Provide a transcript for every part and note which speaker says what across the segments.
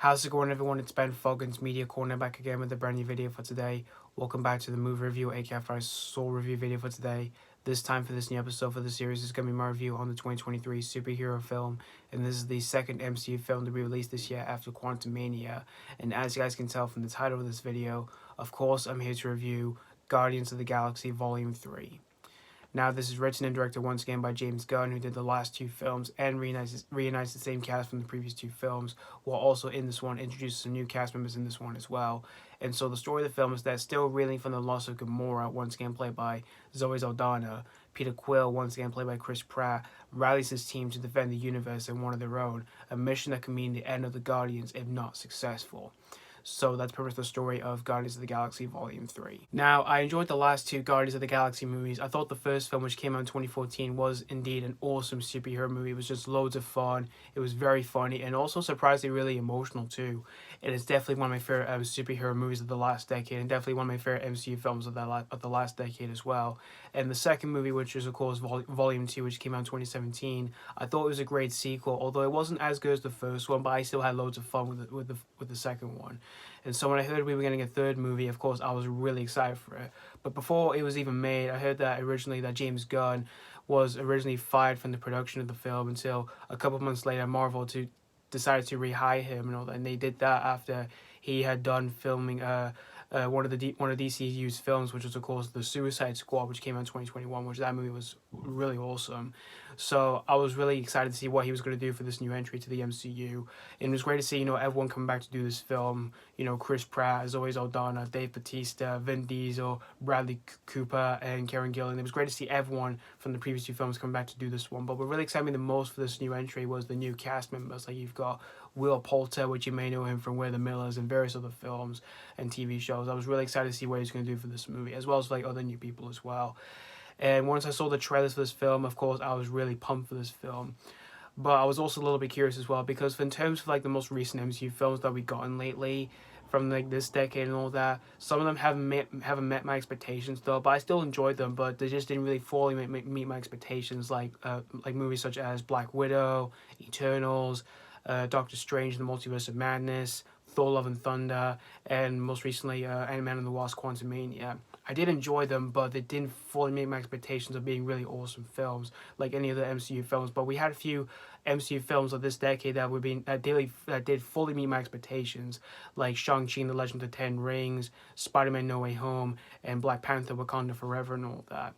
Speaker 1: How's it going, everyone? It's Ben Foggins, Media Corner, back again with a brand new video for today. Welcome back to the movie review, aka our soul review video for today. This time for this new episode for the series is going to be my review on the 2023 superhero film, and this is the second MCU film to be released this year after Quantumania. And as you guys can tell from the title of this video, of course I'm here to review Guardians of the Galaxy Volume 3. Now, this is written and directed once again by James Gunn, who did the last two films and reunites the same cast from the previous two films, while also in this one introduces some new cast members in this one as well. And so the story of the film is that still reeling from the loss of Gamora, once again played by Zoe Saldana, Peter Quill, once again played by Chris Pratt, rallies his team to defend the universe and one of their own, a mission that could mean the end of the Guardians if not successful. So that's pretty much the story of Guardians of the Galaxy Volume 3. Now, I enjoyed the last two Guardians of the Galaxy movies. I thought the first film, which came out in 2014, was indeed an awesome superhero movie. It was just loads of fun. It was very funny and also surprisingly really emotional too. It is definitely one of my favorite superhero movies of the last decade, and definitely one of my favorite MCU films of the last decade as well. And the second movie, which is of course Volume 2, which came out in 2017, I thought it was a great sequel, although it wasn't as good as the first one, but I still had loads of fun with the second one. And so when I heard we were getting a third movie, of course, I was really excited for it. But before it was even made, I heard that originally that James Gunn was originally fired from the production of the film until a couple of months later, Marvel decided to rehire him and all that. And they did that after he had done filming one of DCU's films, which was of course the Suicide Squad, which came out in 2021, which that movie was really awesome. So I was really excited to see what he was going to do for this new entry to the MCU, and it was great to see everyone coming back to do this film. Chris Pratt, Zoe Saldana, Dave Bautista, Vin Diesel, Bradley Cooper, and Karen Gillan. It was great to see everyone from the previous two films come back to do this one. But what really excited me the most for this new entry was the new cast members. Like, you've got Poulter, which you may know him from We're the Millers and various other films and TV shows. I was really excited to see what he's going to do for this movie, as well as like other new people as well. And once I saw the trailers for this film, of course, I was really pumped for this film. But I was also a little bit curious as well, because in terms of like the most recent MCU films that we've gotten lately, from like this decade and all that, some of them haven't met my expectations though. But I still enjoyed them, but they just didn't really fully meet my expectations. Like movies such as Black Widow, Eternals, Doctor Strange and the Multiverse of Madness, Thor: Love and Thunder, and most recently Ant-Man and the Wasp: Quantumania. I did enjoy them, but they didn't fully meet my expectations of being really awesome films like any of the MCU films. But we had a few MCU films of this decade that did fully meet my expectations, like Shang-Chi and the Legend of the Ten Rings, Spider-Man: No Way Home, and Black Panther: Wakanda Forever and all that.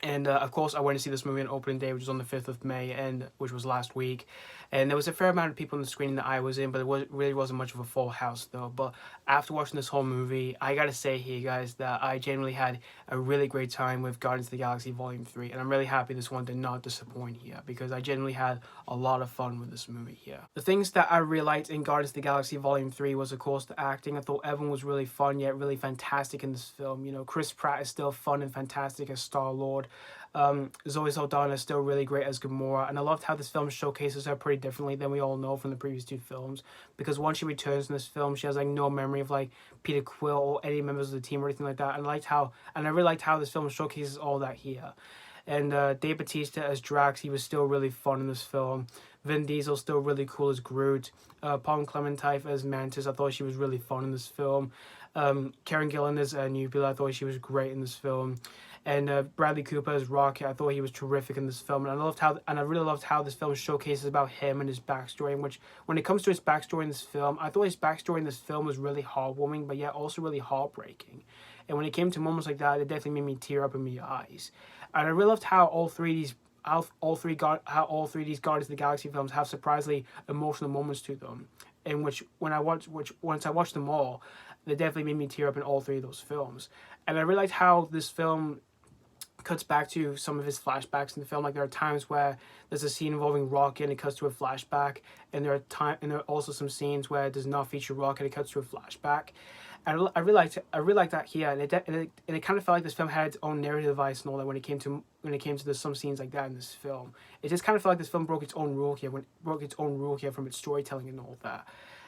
Speaker 1: And of course, I went to see this movie on opening day, which was on the 5th of May, which was last week. And there was a fair amount of people on the screen that I was in, but it really wasn't much of a full house, though. But after watching this whole movie, I gotta say here, guys, that I genuinely had a really great time with Guardians of the Galaxy Volume 3. And I'm really happy this one did not disappoint here, because I genuinely had a lot of fun with this movie here. The things that I really liked in Guardians of the Galaxy Volume 3 was, of course, the acting. I thought everyone was really fun, yet really fantastic in this film. Chris Pratt is still fun and fantastic as Star-Lord. Zoe Saldana is still really great as Gamora, and I loved how this film showcases her pretty differently than we all know from the previous two films, because once she returns in this film, she has like no memory of like Peter Quill or any members of the team or anything like that. And I really liked how this film showcases all that here. And Dave Bautista as Drax, he was still really fun in this film. Vin Diesel still really cool as Groot. Klementieff as Mantis, I thought she was really fun in this film. Karen Gillan as Nebula, I thought she was great in this film. And Bradley Cooper as Rocket, I thought he was terrific in this film, and I really loved how this film showcases about him and his backstory. In which, when it comes to his backstory in this film, I thought his backstory in this film was really heartwarming, but yet also really heartbreaking. And when it came to moments like that, it definitely made me tear up in my eyes. And I really loved how all three of these Guardians of the Galaxy films have surprisingly emotional moments to them. In which, once I watched them all, they definitely made me tear up in all three of those films. And I really liked how this film cuts back to some of his flashbacks in the film. Like, there are times where there's a scene involving Rocket and it cuts to a flashback, and there are also some scenes where it does not feature Rocket and it cuts to a flashback. And I really liked that here, and it kind of felt like this film had its own narrative device and all that when it came to some scenes like that in this film. It just kind of felt like this film broke its own rule here from its storytelling and all that.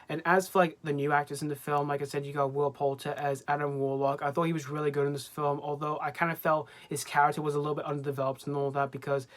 Speaker 1: And as for like the new actors in the film, like I said, you got Poulter as Adam Warlock. I thought he was really good in this film, although I kind of felt his character was a little bit underdeveloped and all that, because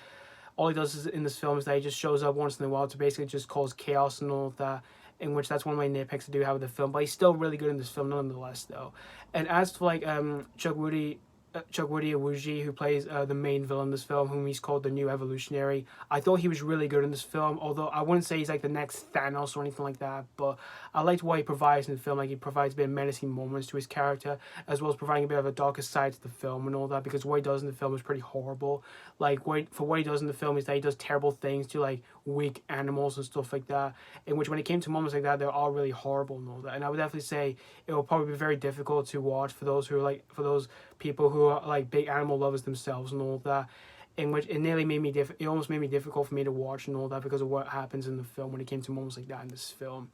Speaker 1: all he does in this film is that he just shows up once in a while to basically just cause chaos and all that. in which that's one of my nitpicks I do have with the film. But he's still really good in this film, nonetheless, though. And as for like Chukwudi Iwuji, who plays the main villain in this film, whom he's called the New Evolutionary. I thought he was really good in this film, although I wouldn't say he's like the next Thanos or anything like that, but I liked what he provides in the film. Like, he provides a bit of menacing moments to his character, as well as providing a bit of a darker side to the film and all that, because what he does in the film is pretty horrible. Like, for what he does in the film is that he does terrible things to like weak animals and stuff like that, in which when it came to moments like that, they're all really horrible and all that. And I would definitely say it will probably be very difficult to watch for those who are like, for those people who are like big animal lovers themselves and all that, in which it nearly made me it almost made me difficult for me to watch and all that because of what happens in the film when it came to moments like that in this film.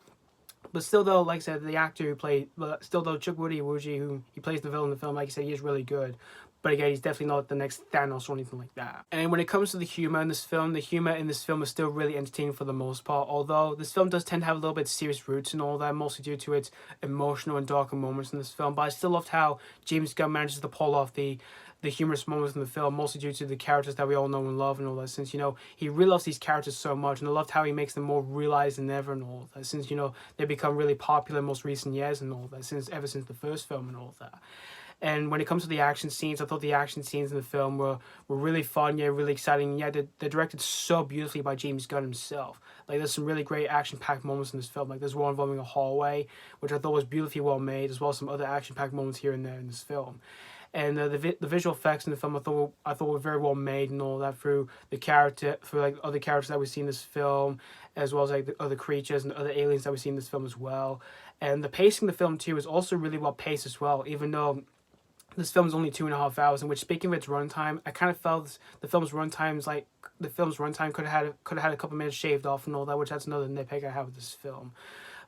Speaker 1: But still, though, like I said, the actor who played, still though, Chukwudi Iwuji, who he plays the villain in the film, like I said, he is really good. But again, he's definitely not the next Thanos or anything like that. And when it comes to the humor in this film, the humor in this film is still really entertaining for the most part. Although this film does tend to have a little bit of serious roots and all that, mostly due to its emotional and darker moments in this film. But I still loved how James Gunn manages to pull off the humorous moments in the film, mostly due to the characters that we all know and love and all that, since, you know, he really loves these characters so much, and I loved how he makes them more realized than ever and all that, since, you know, they become really popular in most recent years and all that, ever since the first film and all that. And when it comes to the action scenes, I thought the action scenes in the film were really fun, yeah, really exciting. Yeah, they're directed so beautifully by James Gunn himself. Like, there's some really great action-packed moments in this film. Like, there's one involving a hallway, which I thought was beautifully well made, as well as some other action-packed moments here and there in this film. And the visual effects in the film I thought were very well made and all that, through like other characters that we see in this film, as well as like the other creatures and other aliens that we see in this film as well. And the pacing of the film too is also really well paced as well, even though this film is only 2.5 hours. In which, speaking of its runtime, I kind of felt the film's runtime could have had a couple minutes shaved off and all that, which that's another nitpick I have with this film.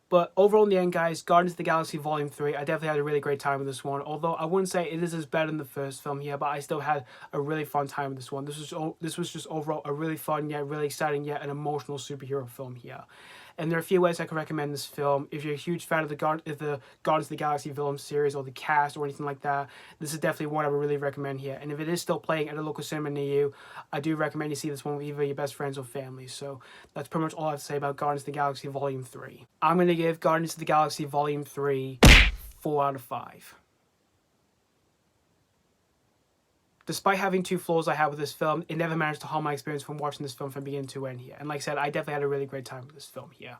Speaker 1: But overall, in the end, guys, Guardians of the Galaxy Volume 3, I definitely had a really great time with this one. Although I wouldn't say it is as bad in the first film here, but I still had a really fun time with this one. This was just overall a really fun, yet really exciting, yet an emotional superhero film here. And there are a few ways I can recommend this film. If you're a huge fan of the Guardians of the Galaxy film series or the cast or anything like that, this is definitely one I would really recommend here. And if it is still playing at a local cinema near you, I do recommend you see this one with either your best friends or family. So that's pretty much all I have to say about Guardians of the Galaxy Volume 3. I'm going to give Guardians of the Galaxy Volume 3 4 out of 5. Despite having two flaws I had with this film, it never managed to harm my experience from watching this film from beginning to end here. And like I said, I definitely had a really great time with this film here.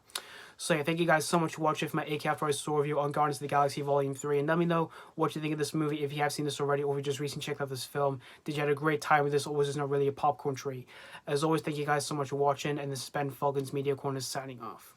Speaker 1: So yeah, thank you guys so much for watching for my AK After I Saw review on Guardians of the Galaxy Volume 3. And let me know what you think of this movie if you have seen this already or if you just recently checked out this film. Did you have a great time with this, or was this not really a popcorn treat? As always, thank you guys so much for watching, and this has been Falcon's Media Corner signing off.